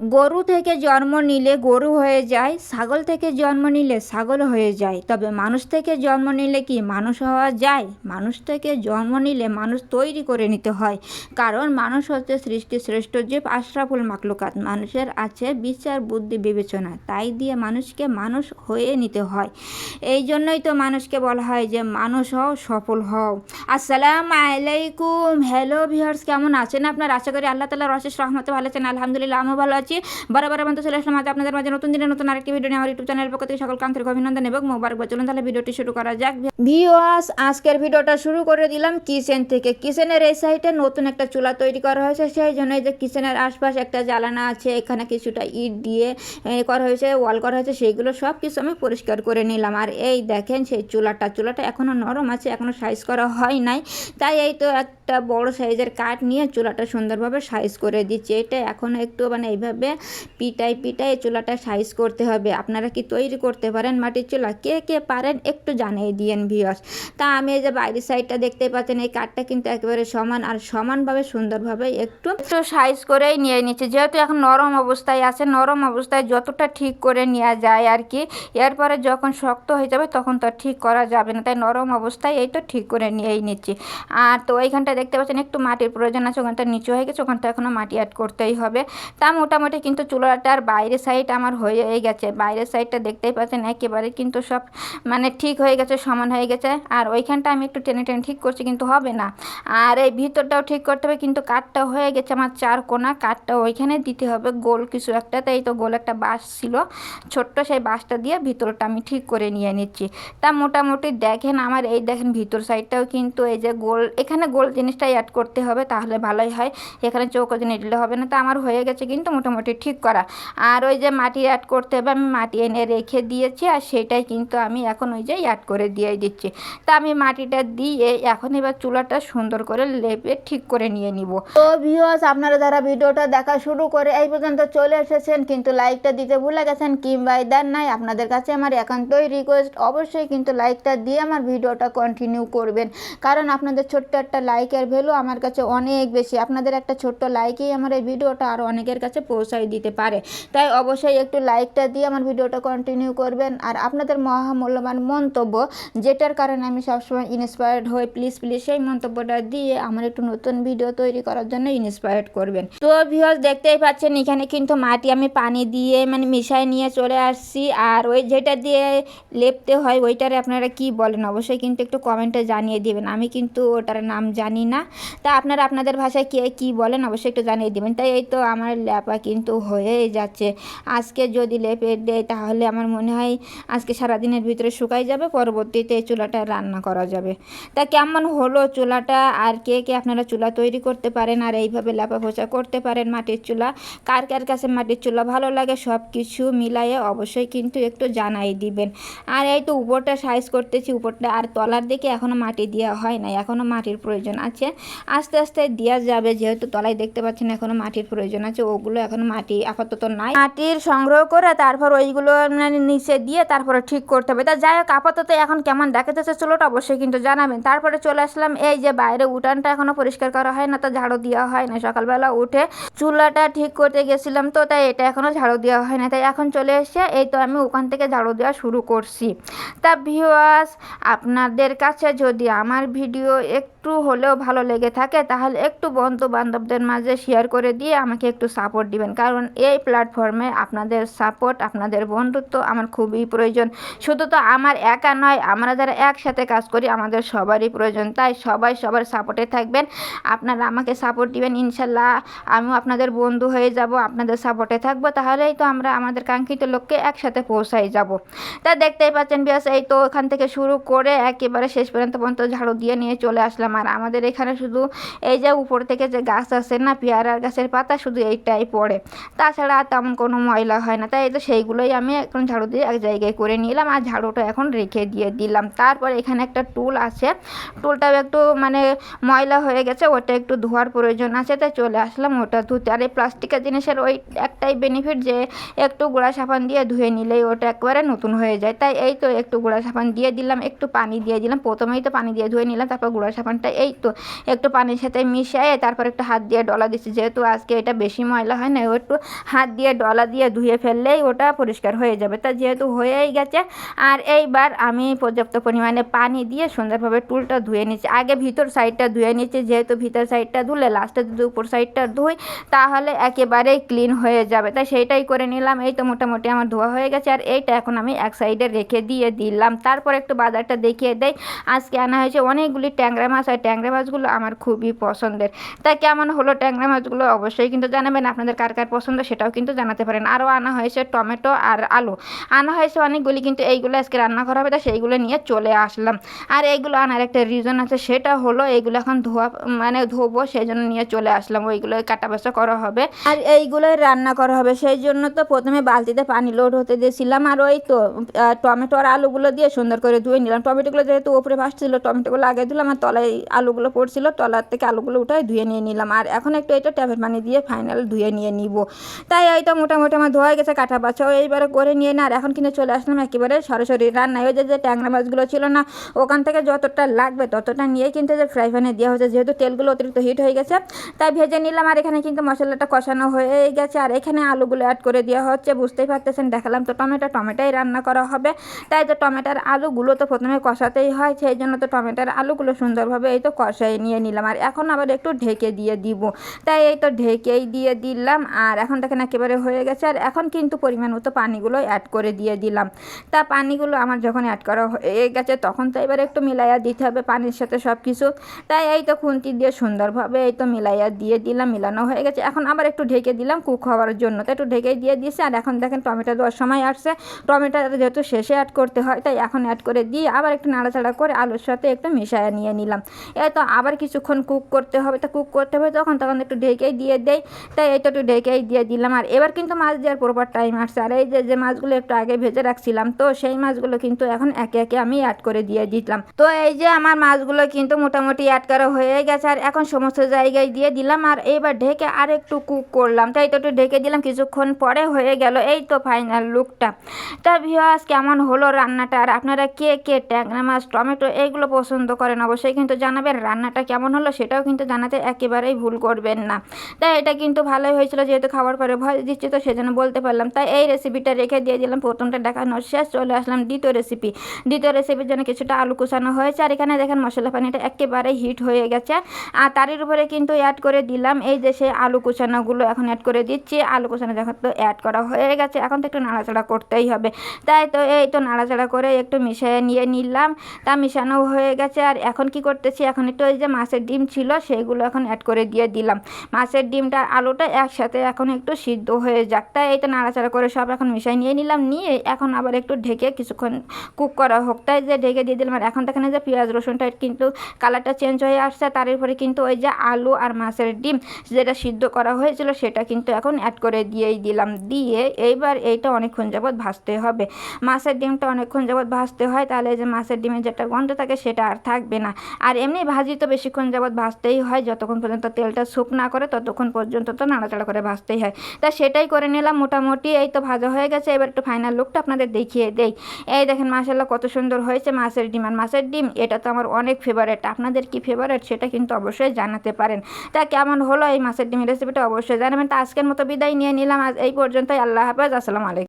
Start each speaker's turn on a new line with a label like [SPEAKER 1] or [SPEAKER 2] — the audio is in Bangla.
[SPEAKER 1] গরু থেকে জন্ম নিলে গরু হয়ে যায়, ছাগল থেকে জন্ম নিলে ছাগল হয়ে যায়, তবে মানুষ থেকে জন্ম নিলে কি মানুষ হওয়া যায়? মানুষ থেকে জন্ম নিলে মানুষ তৈরি করে নিতে হয়, কারণ মানুষ হচ্ছে সৃষ্টি শ্রেষ্ঠ জীব, আশরাফুল মাখলুকাত। মানুষের আছে বিচার বুদ্ধি বিবেচনা, তাই দিয়ে মানুষকে মানুষ হয়ে নিতে হয়। এই জন্যই তো মানুষকে বলা হয় যে মানুষ হও, সফল হও। আসসালামু আলাইকুম, হ্যালো ভিউয়ার্স, কেমন আছেন আপনারা? আশা করি আল্লাহ তাআলার অশেষ রহমতে ভালো আছেন। আলহামদুলিল্লাহ, আমিও ভালো আছি। বরাবরের মতো চলে আসলাম আজ আপনাদের মাঝে নতুন দিনে নতুন আরেকটি ভিডিও নিয়ে। আমার ইউটিউব চ্যানেলের পক্ষ থেকে সকলকে আন্তরিক অভিনন্দন এবং মোবারকবাদ। চলুন তাহলে ভিডিওটি শুরু করা যাক। ভিউয়ার্স, আজকের ভিডিওটা শুরু করে দিলাম কিচেন থেকে। কিচেনের এই সাইডে নতুন একটা চুলা তৈরি করা হয়েছে, সেই জন্য এই যে কিচেনের আশপাশে একটা জ্বালানা আছে, এখানে কিছুটা ইট দিয়ে করা হয়েছে, ওয়াল করা হয়েছে, সেইগুলো সব কিছু আমি পরিষ্কার করে নিলাম। আর এই দেখেন সেই চুলাটা এখনও নরম আছে, এখনও সাইজ করা হয় নাই, তাই এই তো একটা বড় সাইজের কাঠ নিয়ে চুলাটা সুন্দরভাবে সাইজ করে দিচ্ছি। এটা এখনও একটু এইভাবে পিটাই চুলাটা সাইজ করতে হবে। আপনারা কি তৈরি করতে পারেন মাটির চুলা? কে কে পারেন একটু জানিয়ে দিয়েন ভিউয়ার্স। তা আমি এই যে বাইরের সাইডটা দেখতে পাচ্ছেন, এই কাঠটা কিন্তু একেবারে সমান, আর সমানভাবে সুন্দরভাবে একটু সাইজ করেই নিয়ে নিচ্ছি। যেহেতু এখন নরম অবস্থায় আছে, নরম অবস্থায় যতটা ঠিক করে নেওয়া যায় আর কি, এরপরে যখন শক্ত হয়ে যাবে তখন তো ঠিক করা যাবে না, তাই নরম অবস্থায় এই তো ঠিক করে নিয়েই নিচ্ছি। আর তো ওইখানটা দেখতে পাচ্ছেন একটু মাটির প্রয়োজন আছে, ওখানটা নিচু হয়ে গেছে, ওখানটা এখনও মাটি অ্যাড করতেই হবে। তা মোটামুটি কিন্তু চুলাটার বাইরের সাইড আমার হয়ে গেছে। বাইরের সাইডটা দেখতেই পাচ্ছেন একেবারে কিন্তু সব ঠিক হয়ে গেছে, সমান হয়ে গেছে। আর ওইখানটা আমি একটু টেনে ঠিক করছি, কিন্তু হবে না। আর এই ভিতরটাও ঠিক করতে হবে, কিন্তু কাঠটা হয়ে গেছে আমার 4 কোনা। কাঠটা ওইখানে দিতে হবে গোল কিছু একটা, তাই তো গোল একটা বাঁশ ছিল ছোট্ট, সেই বাঁশটা দিয়ে ভিতরটা আমি ঠিক করে নিয়ে নিচ্ছি। তা মোটামুটি দেখেন আমার এই দেখেন ভিতর সাইডটাও কিন্তু এই যে গোল, এখানে গোল জিনিসটাই অ্যাড করতে হবে, তাহলে ভালোই হয়। এখানে চৌকো জিনিস দিলে হবে না। তা আমার হয়ে গেছে কিন্তু মোটামুটি ঠিক করা। আর ওই যে মাটি অ্যাড করতে হবে, আমি মাটি এনে রেখে দিয়েছি, আর সেটাই কিন্তু আমি এখন ওই যে অ্যাড করে দিয়ে দিচ্ছি। তা আমি মাটিটা দিয়ে এখন এবার চুলাটা সুন্দর করে লেপে ঠিক করে নিয়ে নিব। তো ভিউয়ার্স, আপনারা যারা ভিডিওটা দেখা শুরু করে এই পর্যন্ত চলে এসেছেন কিন্তু লাইকটা দিতে ভুলে গেছেন কিংবা দেন নাই, আপনাদের কাছে আমার একান্তই রিকোয়েস্ট, অবশ্যই কিন্তু লাইকটা দিয়ে আমার ভিডিওটা কন্টিনিউ করবেন, কারণ আপনাদের ছোট্ট একটা লাইকের ভ্যালু আমার কাছে অনেক বেশি। আপনাদের একটা ছোট্ট লাইকেই আমার এই ভিডিওটা আরও অনেকের কাছে পৌঁছাই দিতে পারে, তাই অবশ্যই একটু লাইকটা দিয়ে আমার ভিডিওটা কন্টিনিউ করবেন। আর আপনাদের মহামূল্যবান মন্তব্য, যেটার কারণে আমি সবসময় ইন্সপায়ার্ড হই, প্লিজ সেই মন্তব্যটা দিয়ে আমার একটু নতুন ভিডিও তৈরি করার জন্য ইন্সপায়ার্ড করবেন। তো ভিউয়ার্স, দেখতেই পাচ্ছেন এখানে কিন্তু মাটি আমি পানি দিয়ে মিশাই নিয়ে চলে আসছি। আর ওই যেটা দিয়ে লেপতে হয় ওইটারে আপনারা কি বলেন অবশ্যই কিন্তু একটু কমেন্টে জানিয়ে দেবেন, আমি কিন্তু ওটার নাম জানি না। তা আপনারা আপনাদের ভাষায় কে কী বলেন অবশ্যই একটু জানিয়ে দেবেন। তাই এই তো আমার লেপা কিন্তু হয়েই যাচ্ছে। আজকে যদি লেপে দেয় তাহলে আমার মনে হয় আজকে সারাদিনের ভিতরে শুকাই যাবে, পরবর্তীতে এই চুলাটা রান্না করা যাবে। তা কেমন হলো চুলাটা, আর কে কে আপনারা চুলা তৈরি করতে পারেন আর এইভাবে লেপা পোছা করতে পারেন মাটির চুলা? কার কার কাছে মাটির চুলা ভালো লাগে, সব কিছু মিলাইয়ে অবশ্যই কিন্তু একটু জানাই দিবেন। আর এই তো উপরটা সাইজ করতেছি, উপরটা আর তলার দিকে এখনও মাটি দেওয়া হয় না, এখনও মাটির প্রয়োজন আছে, আস্তে আস্তে দেওয়া যাবে। যেহেতু তলায় দেখতে পাচ্ছেন এখনও মাটির প্রয়োজন আছে, ওগুলো এখনও মাটি আপাতত নাই, মাটির সংগ্রহ করে তারপর ওইগুলো নিচে দিয়ে তারপরে ঠিক করতে হবে। তা যাই হোক, আপাতত এখন কেমন দেখাতেছে চুলোটা অবশ্যই কিন্তু জানাবেন। তারপরে চলে আসলাম এই যে বাইরে, উঠানটা এখনও পরিষ্কার করা হয় না, তা ঝাড়ু দেওয়া হয় না। সকালবেলা উঠে চুলাটা ঠিক করতে গেছিলাম, তো তাই এটা এখনও ঝাড়ু দেওয়া হয় না, তাই এখন চলে এসে এই তো আমি ওখান থেকে ঝাড়ু দেওয়া শুরু করছি। তা ভিউয়ার্স, আপনাদের কাছে যদি আমার ভিডিও একটু হলেও ভালো লেগে থাকে তাহলে একটু বন্ধু বান্ধবদের মাঝে শেয়ার করে দিয়ে আমাকে একটু সাপোর্ট দিবেন, কারণ এই প্ল্যাটফর্মে আপনাদের সাপোর্ট, আপনাদের বন্ধুত্ব আমার খুবই প্রয়োজন। শুধু তো আমার একা নয়, আমরা যারা একসাথে কাজ করি আমাদের সবারই প্রয়োজন, তাই সবাই সবার সাপোর্টে থাকবেন। আপনারা আমাকে সাপোর্ট দিবেন, ইনশাল্লাহ আমিও আপনাদের বন্ধু হয়ে যাব, আপনাদের সাপোর্টে থাকবো, তাহলেই তো আমরা আমাদের কাঙ্ক্ষিত লক্ষ্যে একসাথে পৌঁছাই যাব। তা দেখতেই পাচ্ছেন বিয়াস, এই তো ওখান থেকে শুরু করে একেবারে শেষ পর্যন্ত ঝাড়ু দিয়ে নিয়ে চলে আসলাম। আর আমাদের এখানে শুধু এই যে উপর থেকে যে গাছ আছে না, পেয়ারার গাছের পাতা, শুধু এইটাই পড়ে, তাছাড়া তেমন কোনো ময়লা হয় না। তাই এই তো সেইগুলোই আমি এখন ঝাড়ু দিয়ে এক জায়গায় করে নিলাম, আর ঝাড়ুটা এখন রেখে দিয়ে দিলাম। তারপর এখানে একটা টুল আছে, টুলটাও একটু ময়লা হয়ে গেছে, ওটা একটু ধোয়ার প্রয়োজন আছে, তাই চলে আসলাম ওটা ধুতে। আর এই প্লাস্টিকের জিনিসের ওই একটাই বেনিফিট যে একটু গুঁড়া সাবান দিয়ে ধুয়ে নিলেই ওটা একবারে নতুন হয়ে যায়। তাই এই তো একটু গুঁড়া সাবান দিয়ে দিলাম, একটু পানি দিয়ে দিলাম, প্রথমেই তো পানি দিয়ে ধুয়ে নিলাম, তারপর গুঁড়া সাবানটা ডিমটা এই তো একটু পানির সাথে মিশিয়ে তারপর একটু হাত দিয়ে ডলা দিচ্ছি, যেহেতু আজকে এটা বেশি ময়লা হয় না, একটু হাত দিয়ে ডলা দিয়ে ধুয়ে ফেললেই ওটা পরিষ্কার হয়ে যাবে। তা যেহেতু হয়েই গেছে, আর এইবার আমি পর্যাপ্ত পরিমাণে পানি দিয়ে সুন্দরভাবে টুলটা ধুয়ে নিচ্ছি। আগে ভিতর সাইডটা ধুয়ে নিচ্ছি, যেহেতু ভিতর সাইডটা ধুলে লাস্টে যদি উপর সাইডটা ধুই তাহলে একেবারেই ক্লিন হয়ে যাবে, তাই সেইটাই করে নিলাম। এই তো মোটামুটি আমার ধোয়া হয়ে গেছে, আর এইটা এখন আমি এক সাইডে রেখে দিয়ে দিলাম। তারপর একটু বাজারটা দেখিয়ে দেই। আজকে আনা হয়েছে অনেকগুলি ট্যাংরা মাছ, আর ট্যাংরা মাছগুলো আমার খুবই পছন্দের। তাই কেমন হলো ট্যাংরা মাছগুলো অবশ্যই কিন্তু জানাবেন, আপনাদের কার কার পছন্দ সেটাও কিন্তু জানাতে পারেন। আরও আনা হয়েছে টমেটো আর আলু, আনা হয়েছে অনেকগুলি, কিন্তু এইগুলো আজকে রান্না করা হবে, তাই সেইগুলো নিয়ে চলে আসলাম। আর এইগুলো আনার একটা রিজন আছে, সেটা হলো এইগুলো এখন ধোবো, সেই জন্য নিয়ে চলে আসলাম। ওইগুলো কাটা বাছা করা হবে আর এইগুলোই রান্না করা হবে, সেই জন্য তো প্রথমে বালতিতে পানি লোড হতে দিয়েছিলাম। আর ওই তো টমেটো আর আলুগুলো দিয়ে সুন্দর করে ধুয়ে নিলাম। টমেটোগুলো যেহেতু ওপরে ভাসছিল, টমেটোগুলো আগে ধুলাম, আর তলায় আলুগুলো পড়ছিল, তলার থেকে আলুগুলো উঠায় ধুয়ে নিয়ে নিলাম। আর এখন একটু এটা ট্যাপের পানি দিয়ে ফাইনাল ধুয়ে নিয়ে নিব। তাই এইটা মোটামুটি আমার ধোয়া গেছে, কাটা বাছাও এইবারে করে নিয়ে না। আর এখন কিন্তু চলে আসলাম একেবারে সরাসরি রান্নায়। ওই যে ট্যাংরা মাছগুলো ছিল না, ওখান থেকে যতটা লাগবে ততটা নিয়ে কিন্তু যে ফ্রাই প্যানে দেওয়া হয়েছে, যেহেতু তেলগুলো অতিরিক্ত হিট হয়ে গেছে তাই ভেজে নিলাম। আর এখানে কিন্তু মশলাটা কষানো হয়ে গেছে, আর এখানে আলুগুলো অ্যাড করে দেওয়া হচ্ছে। বুঝতেই পারতেছেন, দেখালাম তো টমেটোই রান্না করা হবে, তাই তো টমেটোর আলুগুলো তো প্রথমে কষাতেই হয়, সেই জন্য তো টমেটোর আলুগুলো সুন্দরভাবে এই তো কষাই নিয়ে নিলাম। আর এখন আবার একটু ঢেকে দিয়ে দিব, তাই এই তো ঢেকেই দিয়ে দিলাম। আর এখন দেখেন একেবারে হয়ে গেছে, আর এখন কিন্তু পরিমাণ মতো পানিগুলো অ্যাড করে দিয়ে দিলাম। তা পানিগুলো আমার যখন অ্যাড করা হয়ে গেছে তখন তো এবার একটু মিলাইয়া দিতে হবে পানির সাথে সব কিছু, তাই এই তো খুন্তি দিয়ে সুন্দরভাবে এই তো মিলাইয়া দিয়ে দিলাম। মিলানো হয়ে গেছে, এখন আবার একটু ঢেকে দিলাম কুক হওয়ার জন্য, তাই একটু ঢেকেই দিয়ে দিয়েছি। আর এখন দেখেন টমেটো দেওয়ার সময় আসছে, টমেটো যেহেতু শেষে অ্যাড করতে হয় তাই এখন অ্যাড করে দিয়ে আবার একটু নাড়াচাড়া করে আলুর সাথে একটু মিশিয়ে নিয়ে নিলাম। এই তো আবার কিছুক্ষণ কুক করতে হবে, তা কুক করতে হবে তখন একটু ঢেকেই দিয়ে দেই, তাই এই তো একটু ঢেকেই দিয়ে দিলাম। আর এবার কিন্তু মাছ দেওয়ার প্রপার টাইম আসছে। আর এই যে মাছগুলো একটু আগে ভেজে রাখছিলাম, তো সেই মাছগুলো কিন্তু এখন একে একে আমি অ্যাড করে দিয়ে দিলাম। তো এই যে আমার মাছগুলো কিন্তু মোটামুটি অ্যাড করা হয়ে গেছে, আর এখন সমস্ত জায়গায় দিয়ে দিলাম। আর এবার ঢেকে আর একটু কুক করলাম, তাই তো একটু ঢেকে দিলাম। কিছুক্ষণ পরে হয়ে গেল এই তো ফাইনাল লুকটা। তা ভিউয়ার্স, কেমন হলো রান্নাটা? আর আপনারা কে কে ট্যাংরা মাছ, টমেটো এইগুলো পছন্দ করেন অবশ্যই কিন্তু জানাবেন। রান্নাটা কেমন হলো সেটাও কিন্তু জানাতে একেবারেই ভুল করবেন না। তাই এটা কিন্তু ভালোই হয়েছিল, যেহেতু খাওয়ার পরে ভয় দিচ্ছি তো সেজন্য বলতে পারলাম। তাই এই রেসিপিটা রেখে দিয়ে দিলাম। প্রথমটা দেখানো শেষ, চলে আসলাম দ্বিতীয় রেসিপির জন্য কিছুটা আলু কুচানো হয়েছে। আর এখানে দেখেন মশলা পানিটা একেবারে হিট হয়ে গেছে, আর তারই উপরে কিন্তু অ্যাড করে দিলাম এই যে সেই আলু কুচানোগুলো এখন অ্যাড করে দিচ্ছি। আলু কুচানো যখন তো অ্যাড করা হয়ে গেছে, এখন তো একটু নাড়াচাড়া করতেই হবে, তাই তো এই তো নাড়াচাড়া করে একটু মিশিয়ে নিয়ে নিলাম। তা মিশানো হয়ে গেছে, আর এখন কি করতেছি, এখন একটু ওই যে মাছের ডিম ছিল সেইগুলো এখন অ্যাড করে দিয়ে দিলাম। মাছের ডিমটা আলুটা একসাথে এখন একটু সিদ্ধ হয়ে যাক, তাই এই তো নাড়াচাড়া করে সব এখন মিশিয়ে নিয়ে নিলাম। নিয়ে এখন আবার একটু ঢেকে কিছুক্ষণ কুক করা হোক, তাই যে ঢেকে দিয়ে দিলাম। আর এখন দেখেন যে পেঁয়াজ রসুনটা কিন্তু কালারটা চেঞ্জ হয়ে আসছে, তার উপরে কিন্তু ওই যে আলু আর মাছের ডিম যেটা সিদ্ধ করা হয়েছিল সেটা কিন্তু এখন অ্যাড করে দিয়েই দিলাম। দিয়ে এইবার এইটা অনেকক্ষণ যাবৎ ভাজতে হবে। মাছের ডিমটা অনেকক্ষণ যাবৎ ভাজতে হয়, তাহলে যে মাছের ডিমের যেটা গন্ধ থাকে সেটা আর থাকবে না। আর এমনি ভাজি তো বেশিক্ষণ যাবৎ ভাজতেই হয়, যতক্ষণ পর্যন্ত তেলটা শুক না করে ততক্ষণ পর্যন্ত তো নাড়াচাড়া করে ভাজতেই হয়। তা সেটাই করে নিলাম। মোটামুটি এই তো ভাজা হয়ে গেছে, এবার একটু ফাইনাল লুকটা আপনাদের দেখিয়ে দেই। এই দেখেন মাশাআল্লাহ কত সুন্দর হয়েছে মাছের ডিম। আর মাছের ডিম এটা তো আমার অনেক ফেভারিট, আপনাদের কি ফেভারিট সেটা কিন্তু অবশ্যই জানাতে পারেন। তা কেমন হলো এই মাছের ডিমের রেসিপিটা অবশ্যই জানাবেন। তা আজকের মতো বিদায় নিয়ে নিলাম, আজ এই পর্যন্তই। আল্লাহ হাফেজ, আসসালামু আলাইকুম।